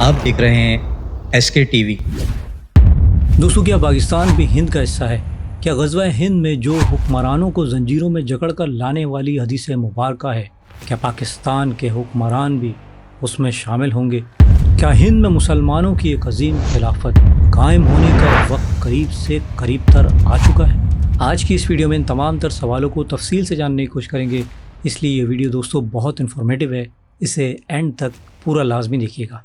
आप देख रहे हैं SK TV। दोस्तों, क्या पाकिस्तान भी हिंद का हिस्सा है? क्या ग़ज़वा हिंद में जो हुक्मरानों को जंजीरों में जकड़ कर लाने वाली हदीस मुबारक है, क्या पाकिस्तान के हुक्मरान भी उसमें शामिल होंगे? क्या हिंद में मुसलमानों की एक अजीम खिलाफत कायम होने का वक्त करीब से करीब तर आ चुका है? आज की इस वीडियो में इन तमाम तर सवालों को तफसील से जानने की कोशिश करेंगे, इसलिए ये वीडियो दोस्तों बहुत इन्फॉर्मेटिव है, इसे एंड तक पूरा लाजमी देखिएगा।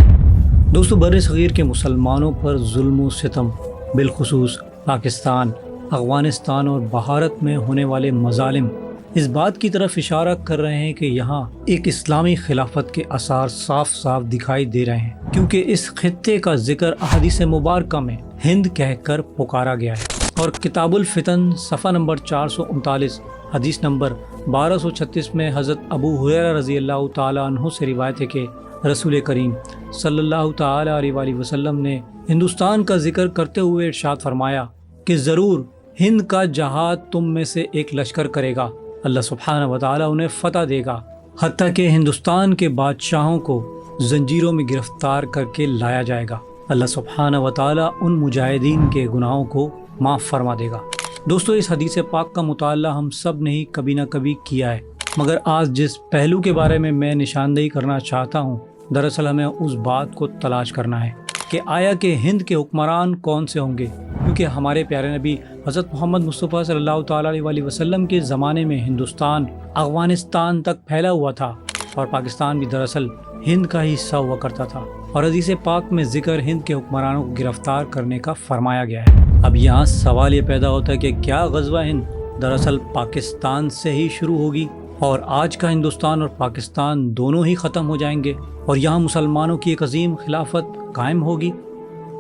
दोस्तों, बर-ए-सग़ीर के मुसलमानों पर जुल्म व सितम, बिलखुसूस पाकिस्तान, अफ़ग़ानिस्तान और भारत में होने वाले मज़ालिम इस बात की तरफ इशारा कर रहे हैं कि यहाँ एक इस्लामी खिलाफत के आसार साफ साफ दिखाई दे रहे हैं, क्योंकि इस खित्ते का जिक्र अहादीस मुबारक में हिंद कहकर पुकारा गया है। और किताबुल फितन सफ़ा नंबर 439 हदीस नंबर 1236 में हज़रत अबू हुरैरा रज़ी अल्लाह ताला अन्हु से रिवायत है कि रसूल करीम सल्लल्लाहु ताला अलैहि वसल्लम ने हिंदुस्तान का जिक्र करते हुए इरशाद फरमाया कि ज़रूर हिंद का जहाद तुम में से एक लश्कर करेगा, अल्लाह सुब्हानहू व तआला उन्हें फ़तह देगा, हत्ता कि हिंदुस्तान के बादशाहों को जंजीरों में गिरफ्तार करके लाया जाएगा। अल्लाह सुब्हानहू व तआला उन मुजाहिदीन के गुनाहों को माफ़ फरमा देगा। दोस्तों, इस हदीस पाक का मुताला हम सब ने ही कभी ना कभी किया है, मगर आज जिस पहलू के बारे में मैं निशानदेही करना चाहता हूँ, दरअसल हमें उस बात को तलाश करना है कि आया कि हिंद के हुक्मरान कौन से होंगे, क्योंकि हमारे प्यारे नबी हज़रत मोहम्मद मुस्तफ़ा सल्लल्लाहु ताला अलैहि वसल्लम के ज़माने में हिंदुस्तान अफ़ग़ानिस्तान तक फैला हुआ था और पाकिस्तान भी दरअसल हिंद का ही हिस्सा हुआ करता था। और हदीस पाक में जिक्र हिंद के हुक्मरानों को गिरफ्तार करने का फरमाया गया है। अब यहाँ सवाल ये पैदा होता है कि क्या ग़ज़वा हिंद दरअसल पाकिस्तान से ही शुरू होगी और आज का हिंदुस्तान और पाकिस्तान दोनों ही ख़त्म हो जाएंगे और यहाँ मुसलमानों की एक अजीम खिलाफत कायम होगी?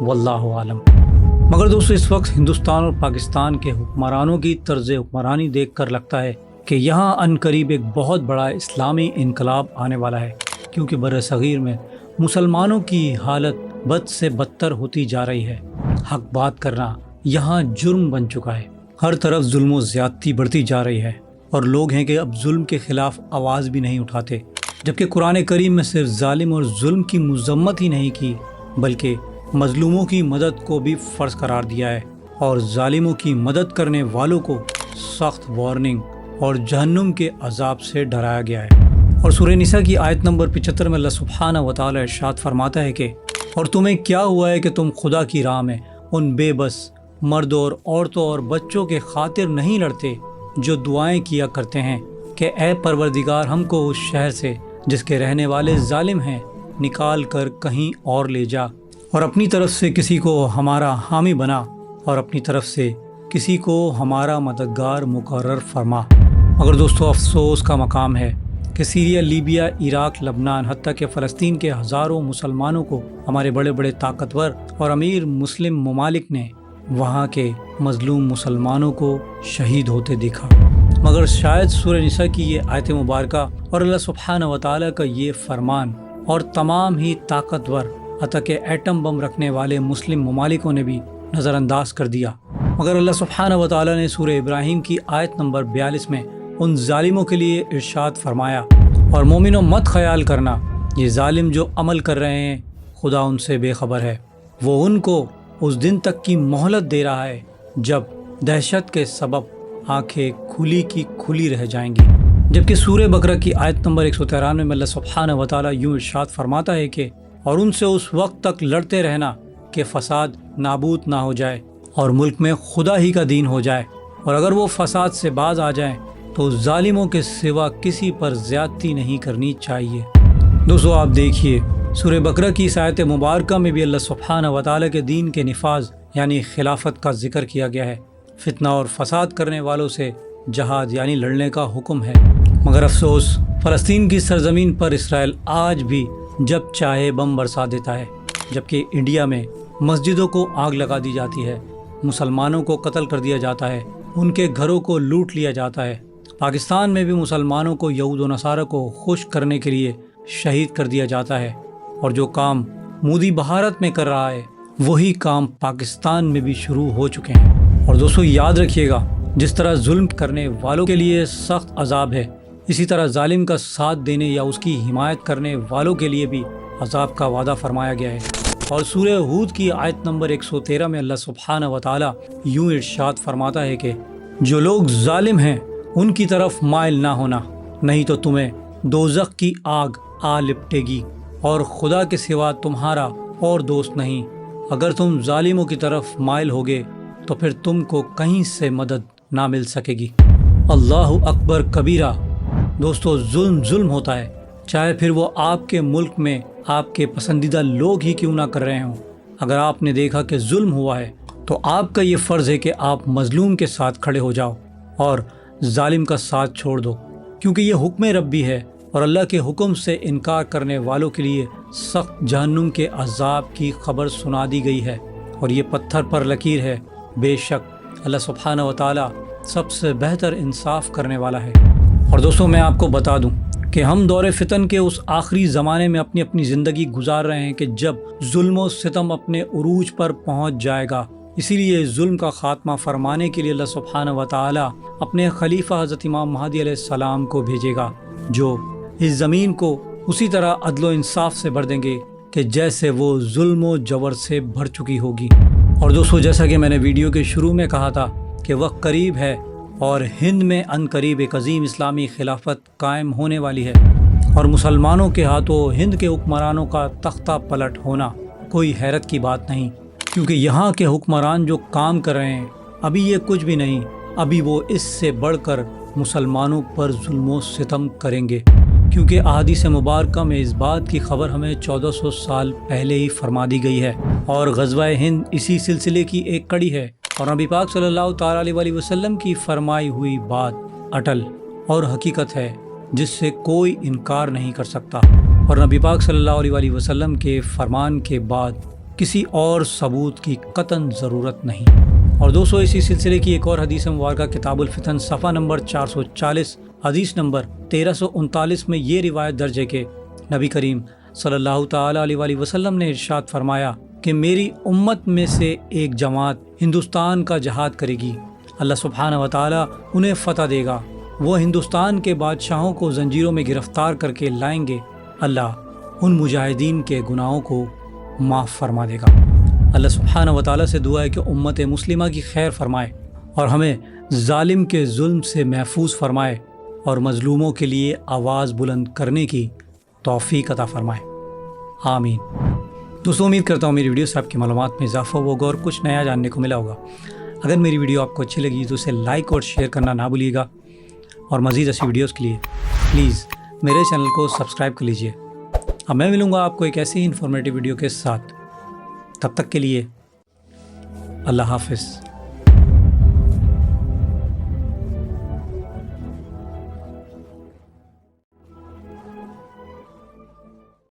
वल्लाहु आलम। मगर दोस्तों, इस वक्त हिंदुस्तान और पाकिस्तान के हुक्मरानों की तर्ज हुक्मरानी देख कर लगता है कि यहाँ अनकरीब एक बहुत बड़ा इस्लामी इनकलाब आने वाला है, क्योंकि बर-ए-सग़ीर में मुसलमानों की हालत बद से बदतर होती जा रही है। हक बात करना यहाँ जुर्म बन चुका है, हर तरफ जुल्म व ज़्यादती बढ़ती जा रही है और लोग हैं कि अब जुल्म के ख़िलाफ़ आवाज़ भी नहीं उठाते, जबकि कुरान करीम में सिर्फ जालिम और जुल्म की मज़म्मत ही नहीं की, बल्कि मज़लूमों की मदद को भी फ़र्ज़ करार दिया है और जालिमों की मदद करने वालों को सख्त वार्निंग और जहन्नुम के अजाब से डराया गया है। और सूरह निसा की आयत नंबर 75 में अल्लाह सुब्हानहू व तआला इरशाद फरमाता है कि और तुम्हें क्या हुआ है कि तुम खुदा की राह में उन बेबस मर्दों और औरतों और बच्चों के खातिर नहीं लड़ते जो दुआएं किया करते हैं कि ए परवरदिगार, हमको उस शहर से जिसके रहने वाले जालिम हैं निकाल कर कहीं और ले जा, और अपनी तरफ से किसी को हमारा हामी बना और अपनी तरफ से किसी को हमारा मददगार मुकर्रर फरमा। मगर दोस्तों, अफसोस का मकाम है कि सीरिया, लीबिया, इराक, लबनान, हत्ता कि फ़लस्तीन के हज़ारों मुसलमानों को हमारे बड़े बड़े ताकतवर और अमीर मुस्लिम ममालिक ने वहाँ के मज़लूम मुसलमानों को शहीद होते देखा। मगर शायद सूरह निसा की ये आयत मुबारक और अल्लाह सुब्हानहू व तआला का ये फरमान और तमाम ही ताकतवर हत्ता कि एटम बम रखने वाले मुस्लिम ममालिकों ने भी नज़रअंदाज कर दिया। मगर अल्लाह सुब्हानहू व तआला ने सूरह इब्राहीम की आयत नंबर 42 में उन जालिमों के लिए इरशाद फरमाया, और मोमिनों मत ख्याल करना, ये जालिम जो अमल कर रहे हैं खुदा उनसे बेखबर है, वो उनको उस दिन तक की मोहलत दे रहा है जब दहशत के सबब आंखें खुली की खुली रह जाएंगी। जबकि सूरह बकरा की आयत नंबर 193 में अल्लाह सुब्हानहू व तआला यूँ इरशाद फरमाता है कि और उनसे उस वक्त तक लड़ते रहना कि फसाद नाबूद ना हो जाए और मुल्क में खुदा ही का दीन हो जाए, और अगर वो फसाद से बाज आ जाएं तो जालिमों के सिवा किसी पर ज़्यादती नहीं करनी चाहिए। दोस्तों, आप देखिए सूरह बकरा की इस आयत मुबारक में भी अल्लाह सुब्हानहू व तआला के दीन के निफाज यानी खिलाफत का जिक्र किया गया है। फितना और फसाद करने वालों से जहाद यानी लड़ने का हुक्म है। मगर अफसोस, फ़लस्तीन की सरजमीन पर इसराइल आज भी जब चाहे बम बरसा देता है, जबकि इंडिया में मस्जिदों को आग लगा दी जाती है, मुसलमानों को कत्ल कर दिया जाता है, उनके घरों को लूट लिया जाता है। पाकिस्तान में भी मुसलमानों को यहूद व नसारा को खुश करने के लिए शहीद कर दिया जाता है, और जो काम मोदी भारत में कर रहा है वही काम पाकिस्तान में भी शुरू हो चुके हैं। और दोस्तों, याद रखिएगा, जिस तरह जुल्म करने वालों के लिए सख्त अजाब है, इसी तरह जालिम का साथ देने या उसकी हिमायत करने वालों के लिए भी عذاب کا وعدہ فرمایا گیا ہے۔ اور سورہ ہود کی آیت نمبر 113 میں اللہ سبحانہ و تعالی یوں ارشاد فرماتا ہے کہ جو لوگ ظالم ہیں ان کی طرف مائل نہ ہونا، نہیں تو تمہیں دوزخ کی آگ آ لپٹے گی اور خدا کے سوا تمہارا اور دوست نہیں۔ اگر تم ظالموں کی طرف مائل ہوگے تو پھر تم کو کہیں سے مدد نہ مل سکے گی۔ اللہ اکبر کبیرہ۔ دوستو، ظلم ہوتا ہے، چاہے پھر وہ آپ کے ملک میں آپ کے پسندیدہ لوگ ہی کیوں نہ کر رہے ہوں۔ اگر آپ نے دیکھا کہ ظلم ہوا ہے تو آپ کا یہ فرض ہے کہ آپ مظلوم کے ساتھ کھڑے ہو جاؤ اور ظالم کا ساتھ چھوڑ دو، کیونکہ یہ حکم ربی ہے اور اللہ کے حکم سے انکار کرنے والوں کے لیے سخت جہنم کے عذاب کی خبر سنا دی گئی ہے، اور یہ پتھر پر لکیر ہے۔ بے شک اللہ سبحانہ و تعالی سب سے بہتر انصاف کرنے والا ہے۔ اور دوستوں، میں آپ کو بتا دوں کہ ہم دور فتن کے اس آخری زمانے میں اپنی زندگی گزار رہے ہیں کہ جب ظلم و ستم اپنے عروج پر پہنچ جائے گا۔ اسی لیے ظلم کا خاتمہ فرمانے کے لیے اللہ سبحانہ و تعالی اپنے خلیفہ حضرت امام مہدی علیہ السلام کو بھیجے گا، جو اس زمین کو اسی طرح عدل و انصاف سے بھر دیں گے کہ جیسے وہ ظلم و جبر سے بھر چکی ہوگی۔ اور دوستو، جیسا کہ میں نے ویڈیو کے شروع میں کہا تھا کہ وقت قریب ہے اور ہند میں ان قریب ایک عظیم اسلامی خلافت قائم ہونے والی ہے، اور مسلمانوں کے ہاتھوں ہند کے حکمرانوں کا تختہ پلٹ ہونا کوئی حیرت کی بات نہیں، کیونکہ یہاں کے حکمران جو کام کر رہے ہیں ابھی یہ کچھ بھی نہیں، ابھی وہ اس سے بڑھ کر مسلمانوں پر ظلم و ستم کریں گے، کیونکہ احادیث مبارکہ میں اس بات کی خبر ہمیں 1400 سال پہلے ہی فرما دی گئی ہے، اور غزوہ ہند اسی سلسلے کی ایک کڑی ہے، اور نبی پاک صلی اللہ تعالیٰ علیہ وسلم کی فرمائی ہوئی بات اٹل اور حقیقت ہے جس سے کوئی انکار نہیں کر سکتا، اور نبی پاک صلی اللہ علیہ وسلم کے فرمان کے بعد کسی اور ثبوت کی قطعاً ضرورت نہیں۔ اور دوستو، اسی سلسلے کی ایک اور حدیث مبارکہ کتاب الفتن صفحہ نمبر 440 حدیث نمبر 1339 میں یہ روایت درج ہے کہ نبی کریم صلی اللہ تعالیٰ علیہ وسلم نے ارشاد فرمایا کہ میری امت میں سے ایک جماعت ہندوستان کا جہاد کرے گی، اللہ سبحانہ و تعالیٰ انہیں فتح دے گا، وہ ہندوستان کے بادشاہوں کو زنجیروں میں گرفتار کر کے لائیں گے، اللہ ان مجاہدین کے گناہوں کو معاف فرما دے گا۔ اللہ سبحانہ و تعالیٰ سے دعا ہے کہ امت مسلمہ کی خیر فرمائے اور ہمیں ظالم کے ظلم سے محفوظ فرمائے اور مظلوموں کے لیے آواز بلند کرنے کی توفیق عطا فرمائے، آمین۔ دوستوں، امید کرتا ہوں میری ویڈیو سے آپ کی معلومات میں اضافہ ہوگا اور کچھ نیا جاننے کو ملا ہوگا۔ اگر میری ویڈیو آپ کو اچھی لگی تو اسے لائک اور شیئر کرنا نہ بھولیے گا، اور مزید ایسی ویڈیوز کے لیے پلیز میرے چینل کو سبسکرائب کر لیجئے۔ اب میں ملوں گا آپ کو ایک ایسی ہی انفارمیٹیو ویڈیو کے ساتھ، تب تک کے لیے اللہ حافظ۔